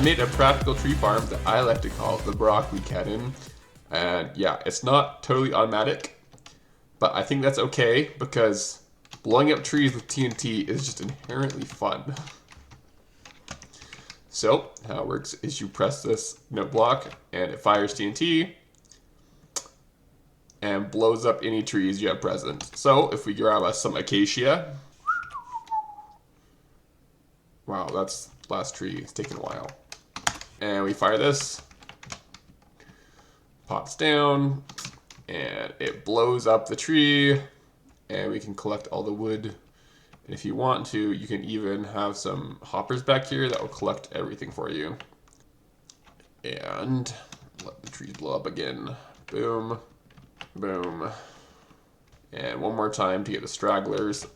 made a practical tree farm that I like to call the broccoli cannon. And yeah, it's not totally automatic, but I think that's okay because blowing up trees with TNT is just inherently fun. So how it works is you press this note block and it fires TNT and blows up any trees you have present. So if we grab us some Acacia, wow, that's the last tree, it's taking a while. And we fire this, pops down, and it blows up the tree, and we can collect all the wood. And if you want to, you can even have some hoppers back here that will collect everything for you. And let the trees blow up again. Boom, boom. And one more time to get the stragglers.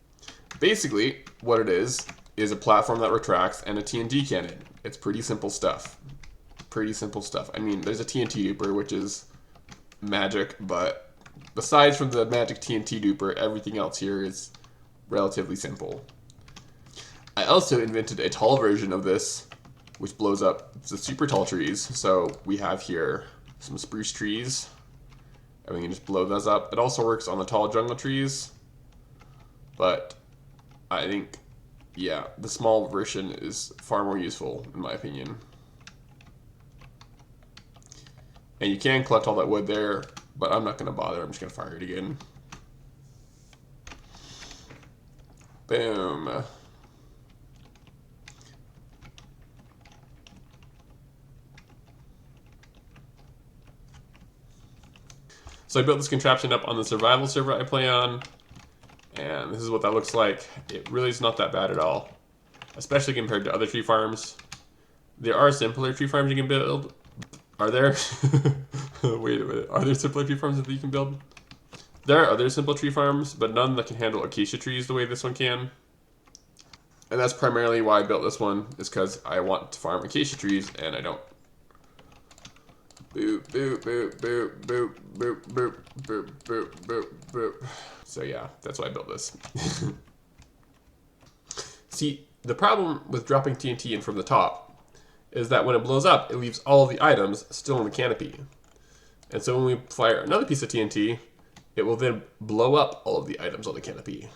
Basically, what it is a platform that retracts and a TNT cannon. It's pretty simple stuff. Pretty simple stuff. I mean, there's a TNT duper, which is magic, but besides from the magic TNT duper, everything else here is relatively simple. I also invented a tall version of this, which blows up the super tall trees. So we have here some spruce trees, and we can just blow those up. It also works on the tall jungle trees, but I think, yeah, the small version is far more useful, in my opinion. And you can collect all that wood there, but I'm not going to bother. I'm just going to fire it again. Boom. So I built this contraption up on the survival server I play on, and this is what that looks like. It really is not that bad at all, especially compared to other tree farms. There are simpler tree farms you can build. Are there? Wait a minute. Are there simpler tree farms that you can build? There are other simple tree farms, but none that can handle acacia trees the way this one can. And that's primarily why I built this one, is because I want to farm acacia trees, and I don't. Boop, boop, boop, boop, boop, boop, boop, boop, boop, boop, boop. So yeah, that's why I built this. See, the problem with dropping TNT in from the top is that when it blows up, it leaves all of the items still in the canopy. And so when we fire another piece of TNT, it will then blow up all of the items on the canopy.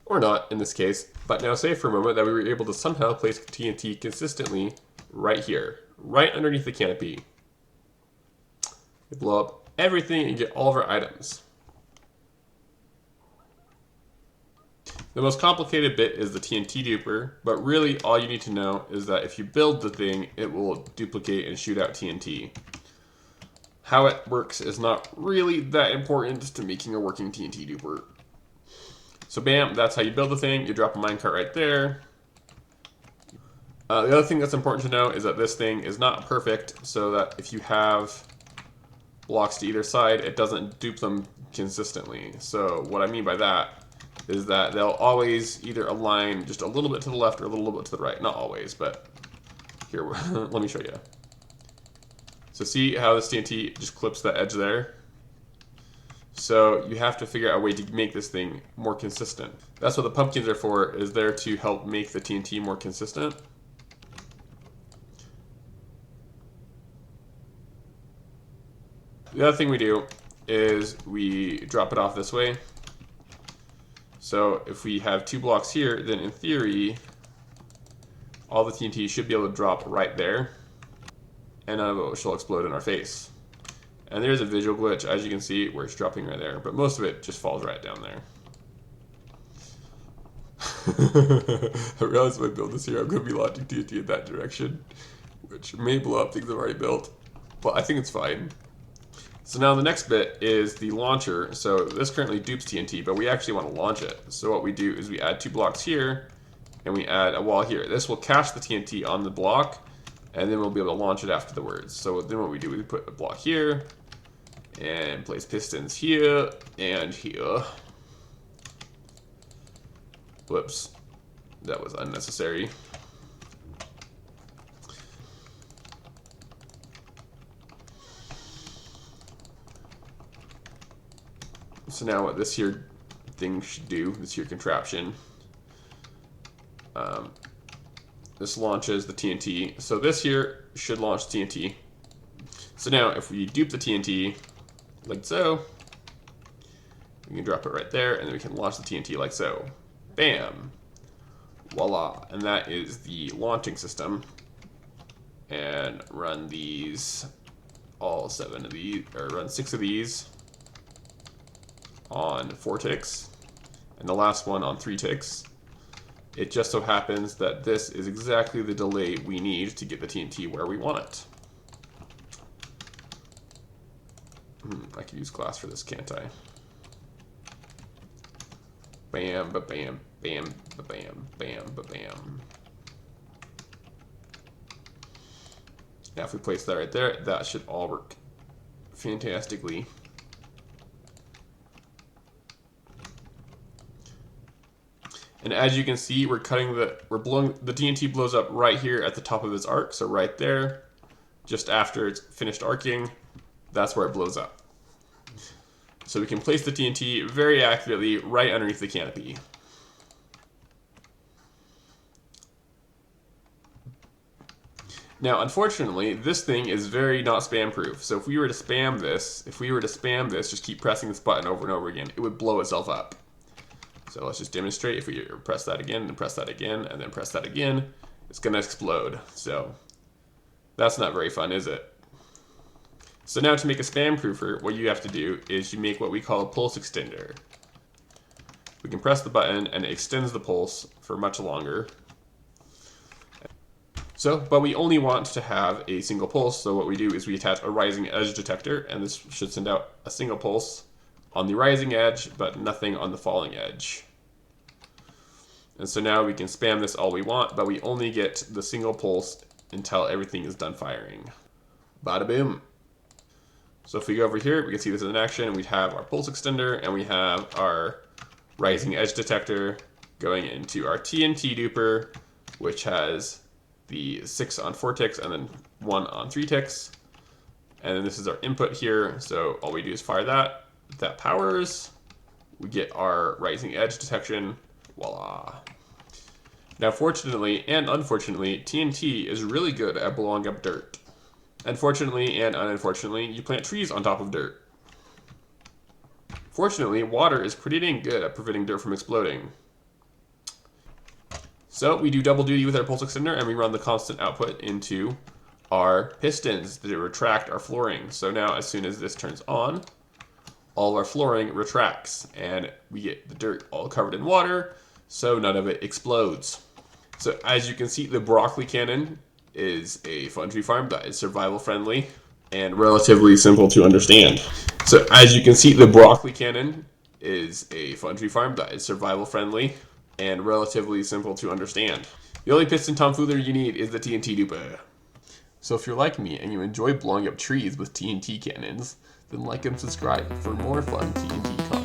Or not, in this case. But now say for a moment that we were able to somehow place TNT consistently right here, right underneath the canopy. We blow up everything and get all of our items. The most complicated bit is the TNT duper, but really all you need to know is that if you build the thing, it will duplicate and shoot out TNT. How it works is not really that important to making a working TNT duper. So bam, that's how you build the thing. You drop a minecart right there. The other thing that's important to know is that this thing is not perfect, so that if you have blocks to either side, it doesn't dupe them consistently. So what I mean by that is that they'll always either align just a little bit to the left or a little bit to the right. Not always, but here, let me show you. So see how this TNT just clips that edge there? So you have to figure out a way to make this thing more consistent. That's what the pumpkins are for, is there to help make the TNT more consistent. The other thing we do is we drop it off this way. So if we have 2 blocks here, then in theory, all the TNT should be able to drop right there, and none of it shall explode in our face. And there's a visual glitch, as you can see, where it's dropping right there, but most of it just falls right down there. I realize if I build this here, I'm going to be launching TNT in that direction, which may blow up things I've already built, but I think it's fine. So now the next bit is the launcher. So this currently dupes TNT, but we actually want to launch it. So what we do is we add 2 blocks here, and we add a wall here. This will catch the TNT on the block, and then we'll be able to launch it afterwards. So then what we do is we put a block here, and place pistons here, and here. Whoops, that was unnecessary. So now what this here thing should do, this here contraption, this launches the TNT. So this here should launch TNT. So now if we dupe the TNT like so, we can drop it right there, and then we can launch the TNT like so. Bam! Voila! And that is the launching system. And run these, all 7 of these, or run 6 of these on 4 ticks, and the last one on 3 ticks. It just so happens that this is exactly the delay we need to get the TNT where we want it. I could use glass for this, can't I? Bam, ba bam, bam, ba bam, bam, ba bam. Now if we place that right there, that should all work fantastically. And as you can see, we're blowing, the TNT blows up right here at the top of its arc, so right there, just after it's finished arcing, that's where it blows up. So we can place the TNT very accurately right underneath the canopy. Now, unfortunately, this thing is very not spam proof. So if we were to spam this, just keep pressing this button over and over again, it would blow itself up. So let's just demonstrate. If we press that again, and press that again, and then press that again, it's gonna explode. So that's not very fun, is it? So now to make a spam proofer, what you have to do is you make what we call a pulse extender. We can press the button and it extends the pulse for much longer. So, but we only want to have a single pulse, so what we do is we attach a rising edge detector, and this should send out a single pulse on the rising edge, but nothing on the falling edge. And so now we can spam this all we want, but we only get the single pulse until everything is done firing. Bada boom. So if we go over here, we can see this in action. We have our pulse extender, and we have our rising edge detector going into our TNT duper, which has the 6 on 4 ticks and then 1 on 3 ticks. And then this is our input here, so all we do is fire that. That powers. We get our rising edge detection. Voila. Now, fortunately and unfortunately, TNT is really good at blowing up dirt. Unfortunately and unfortunately, you plant trees on top of dirt. Fortunately, water is pretty dang good at preventing dirt from exploding. So we do double duty with our pulse extender, and we run the constant output into our pistons that retract our flooring. So now as soon as this turns on, all of our flooring retracts, and we get the dirt all covered in water, so none of it explodes. So as you can see, the broccoli cannon is a fun tree farm that is survival friendly and relatively simple to understand. So as you can see, the broccoli cannon is a fun tree farm that is survival friendly and relatively simple to understand. The only piston tomfoolery you need is the TNT duper. So if you're like me and you enjoy blowing up trees with TNT cannons, then like and subscribe for more fun TNT content.